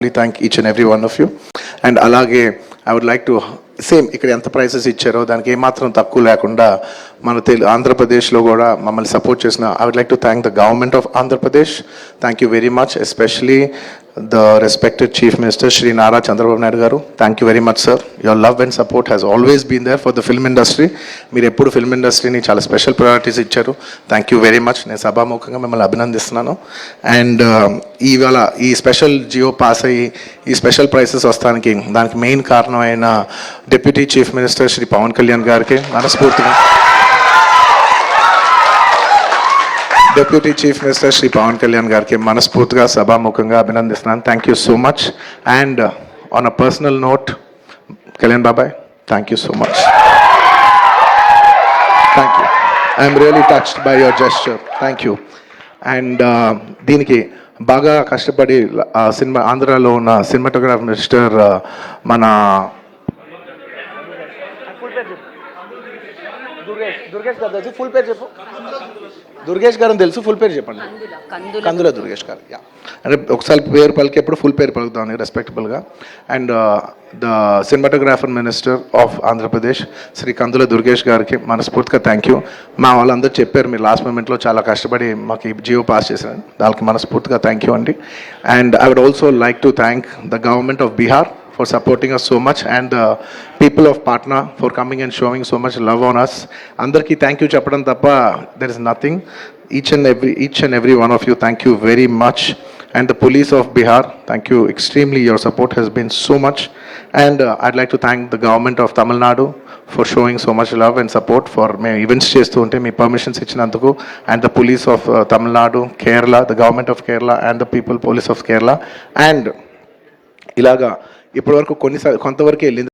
Thank each and every one of you. And alage I would like to same ఇక్కడ ఎంత prices ఇచ్చారో దానికి ఏమాత్రం తక్కువ లేకుండా మన ఆంధ్రప్రదేశ్లో కూడా మమ్మల్ని సపోర్ట్ చేసిన I would like to thank the government of Andhra Pradesh. Thank you very much, especially the respected chief minister Shri Nara Chandrababu Naidu garu. Thank you very much sir. Your love and support has always been there for the film industry. మీరు ఎప్పుడు film ఇండస్ట్రీని చాలా special priorities ఇచ్చారు. Thank you very much. నేను సభాముఖంగా మిమ్మల్ని అభినందిస్తున్నాను. And ఇవాళ ఈ స్పెషల్ జియో పాస్ అయ్యి ఈ స్పెషల్ ప్రైసెస్ వస్తానికి దానికి మెయిన్ కారణమైన deputy chief minister Shri Pawan Kalyan గారికి మనస్ఫూర్తిగా deputy chief minister Shri Pawan Kalyan గారికి మనస్ఫూర్తిగా సభాముఖంగా అభినందిస్తున్నాను. Thank you so much. And on a personal note, Kalyan బాబాయ్, thank you so much. Thank you. I'm really touched by your gesture. Thank you. And దీనికి బాగా కష్టపడి సినిమా ఆంధ్రాలో ఉన్న సినిమాటోగ్రాఫర్ మినిస్టర్ మన దుర్గేష్ గారు తెలుసు, ఫుల్ పేరు చెప్పు. దుర్గేష్ గారు తెలుసు, ఫుల్ పేరు చెప్పండి. కందుల దుర్గేష్ గారు. యా, అంటే ఒకసారి పేరు పలికేప్పుడు ఫుల్ పేరు పలుకుతామని రెస్పెక్టబుల్గా. And the cinematographer minister of Andhra Pradesh Shri Kandula Durgesh గారికి మనస్ఫూర్తిగా థ్యాంక్ యూ. మా వాళ్ళందరూ చెప్పారు మీరు లాస్ట్ మూమెంట్లో చాలా కష్టపడి మాకు ఈ జియో పాస్ చేశారు, దానికి మనస్ఫూర్తిగా థ్యాంక్ యూ అండి. And I would also like to thank the government of Bihar for supporting us so much, and the people of Patna for coming and showing so much love on us. Andarki thank you cheppadam tappa there is nothing. Each and every one of you, thank you very much. And the police of Bihar, thank you extremely. Your support has been so much. And I'd like to thank the government of Tamil Nadu for showing so much love and support for me events chestu unte me permissions ichinanduku, and the police of Tamil Nadu, Kerala, the government of Kerala, and the people police of Kerala. And ilaga ఇప్పటివరకు కొంతవరకు వెళ్ళింది.